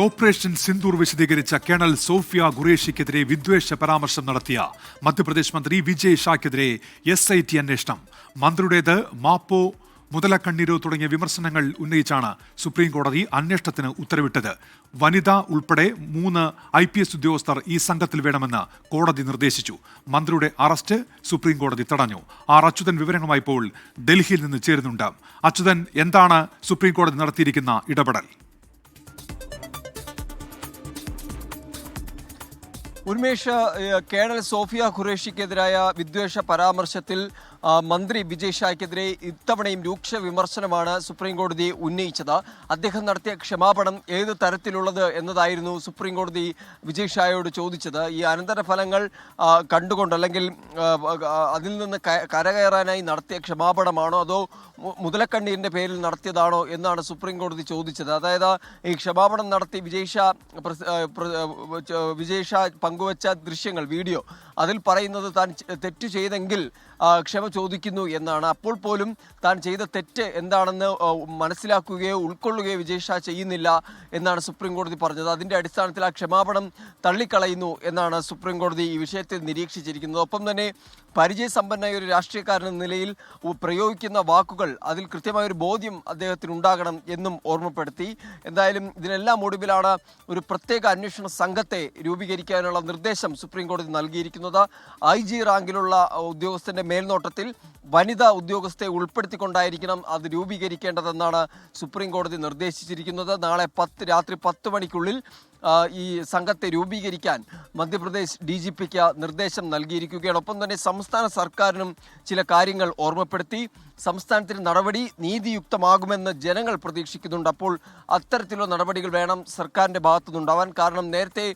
Operation Sindoor വിശദീകരിച്ച colonel Sophia ഖുറേഷിക്കെതിരെ വിദ്വേഷ പരാമർശം നടത്തിയ മധ്യപ്രദേശ് മന്ത്രി വിജയ് ഷാക്കെതിരെ SIT അന്വേഷണം. മന്ത്രിയുടേത് മാപ്പോ മുതലക്കണ്ണീരോ തുടങ്ങിയ വിമർശനങ്ങൾ ഉന്നയിച്ചാണ് സുപ്രീം കോടതി അന്വേഷണത്തിന് ഉത്തരവിട്ടത്. വനിത ഉൾപ്പെടെ 3 IPS ഉദ്യോഗസ്ഥർ ഈ സംഘത്തിൽ വേണമെന്ന് കോടതി നിർദ്ദേശിച്ചു. മന്ത്രിയുടെ അറസ്റ്റ് സുപ്രീം കോടതി തടഞ്ഞു. അച്യുതൻ വിവരങ്ങളുമായി ഇപ്പോൾ ഡൽഹിയിൽ നിന്ന് ചേരുന്നുണ്ട്. അച്യുതൻ, എന്താണ് സുപ്രീം കോടതി നടത്തിയിരിക്കുന്ന ഇടപെടൽ? ഉന്മേഷ്, കേണൽ സോഫിയ ഖുറേഷിക്കെതിരായ വിദ്വേഷ പരാമർശത്തിൽ മന്ത്രി വിജയ് ഷായ്ക്കെതിരെ ഇത്തവണയും രൂക്ഷ വിമർശനമാണ് സുപ്രീം കോടതി ഉന്നയിച്ചത്. അദ്ദേഹം നടത്തിയ ക്ഷമാപണം ഏത് തരത്തിലുള്ളത് എന്നതായിരുന്നു സുപ്രീം കോടതി വിജയ് ഷായോട് ചോദിച്ചത്. ഈ അനന്തരഫലങ്ങൾ കണ്ടുകൊണ്ട് അല്ലെങ്കിൽ അതിൽ നിന്ന് കരകയറാനായി നടത്തിയ ക്ഷമാപണമാണോ അതോ മുതലക്കണ്ണീരിൻ്റെ പേരിൽ നടത്തിയതാണോ എന്നാണ് സുപ്രീം കോടതി ചോദിച്ചത്. അതായത് ഈ ക്ഷമാപണം നടത്തി വിജയ് ഷാ പങ്കുവച്ച ദൃശ്യങ്ങൾ, വീഡിയോ, അതിൽ പറയുന്നത് താൻ തെറ്റ് ചെയ്തെങ്കിൽ ക്ഷമ ചോദിക്കുന്നു എന്നാണ്. അപ്പോൾ പോലും താൻ ചെയ്ത തെറ്റ് എന്താണെന്ന് മനസ്സിലാക്കുകയോ ഉൾക്കൊള്ളുകയോ വിജയ് ഷാ ചെയ്യുന്നില്ല എന്നാണ് സുപ്രീം കോടതി പറഞ്ഞത്. അതിൻ്റെ അടിസ്ഥാനത്തിൽ ആ ക്ഷമാപണം തള്ളിക്കളയുന്നു എന്നാണ് സുപ്രീം കോടതി ഈ വിഷയത്തിൽ നിരീക്ഷിച്ചിരിക്കുന്നത്. ഒപ്പം തന്നെ പരിചയസമ്പന്നമായ ഒരു രാഷ്ട്രീയക്കാരൻ എന്ന നിലയിൽ പ്രയോഗിക്കുന്ന വാക്കുകൾ അതിൽ കൃത്യമായൊരു ബോധ്യം അദ്ദേഹത്തിന് ഉണ്ടാകണം എന്നും ഓർമ്മപ്പെടുത്തി. എന്തായാലും ഇതിനെല്ലാം ഒടുവിലാണ് ഒരു പ്രത്യേക അന്വേഷണ സംഘത്തെ രൂപീകരിക്കാനുള്ള നിർദ്ദേശം സുപ്രീം കോടതി നൽകിയിരിക്കുന്നത്. IG റാങ്കിലുള്ള ഉദ്യോഗസ്ഥന്റെ മേൽനോട്ടത്തിൽ വനിതാ ഉദ്യോഗസ്ഥയെ ഉൾപ്പെടുത്തിക്കൊണ്ടായിരിക്കണം അത് രൂപീകരിക്കേണ്ടതെന്നാണ് സുപ്രീം കോടതി നിർദ്ദേശിച്ചിരിക്കുന്നത്. നാളെ രാത്രി 10 മണിക്കുള്ളിൽ ഈ സംഘത്തെ രൂപീകരിക്കാൻ മധ്യപ്രദേശ് DGPക്ക് നിർദ്ദേശം നൽകിയിരിക്കുകയാണ്. ഒപ്പം തന്നെ സംസ്ഥാന സർക്കാരിനും ചില കാര്യങ്ങൾ ഓർമ്മപ്പെടുത്തി. സംസ്ഥാനത്തിന് നടപടി നീതിയുക്തമാകുമെന്ന് ജനങ്ങൾ പ്രതീക്ഷിക്കുന്നുണ്ട്. അപ്പോൾ അത്തരത്തിലുള്ള നടപടികൾ വേണം സർക്കാരിൻ്റെ ഭാഗത്തുനിന്നുണ്ടാവാൻ. കാരണം നേരത്തെ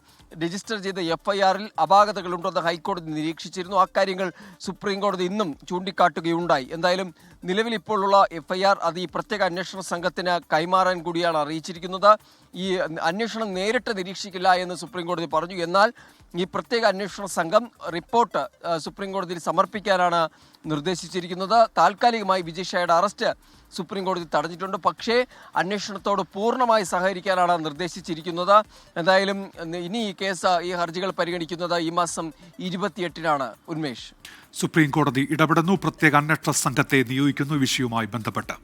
രജിസ്റ്റർ ചെയ്ത FIRൽ അപാകതകളുണ്ടെന്ന് ഹൈക്കോടതി നിരീക്ഷിച്ചിരുന്നു. ആ കാര്യങ്ങൾ സുപ്രീം കോടതി ഇന്നും ചൂണ്ടിക്കാട്ടുകയുണ്ടായി. എന്തായാലും നിലവിൽ ഇപ്പോഴുള്ള FIR അത് ഈ പ്രത്യേക അന്വേഷണ സംഘത്തിന് കൈമാറാൻ കൂടിയാണ് അറിയിച്ചിരിക്കുന്നത്. ഈ അന്വേഷണം നേരിട്ട് നിരീക്ഷിക്കില്ല എന്ന് സുപ്രീം കോടതി പറഞ്ഞു. എന്നാൽ ഈ പ്രത്യേക അന്വേഷണ സംഘം റിപ്പോർട്ട് സുപ്രീം കോടതിയിൽ സമർപ്പിക്കാനാണ് നിർദ്ദേശിച്ചിരിക്കുന്നത്. താൽക്കാലികമായി വിജയ് ഷായുടെ അറസ്റ്റ് സുപ്രീം കോടതി തടഞ്ഞിട്ടുണ്ട്. പക്ഷേ അന്വേഷണത്തോട് പൂർണ്ണമായി സഹകരിക്കാനാണ് നിർദ്ദേശിച്ചിരിക്കുന്നത്. എന്തായാലും ഇനി ഈ ഹർജികൾ പരിഗണിക്കുന്നത് ഈ മാസം 28-നാണ്. ഉന്മേഷ്, സുപ്രീം കോടതി ഇടപെടുന്നു, പ്രത്യേക അന്വേഷണ സംഘത്തെ നിയോഗിക്കുന്നു. വിഷയവുമായി ബന്ധപ്പെട്ട്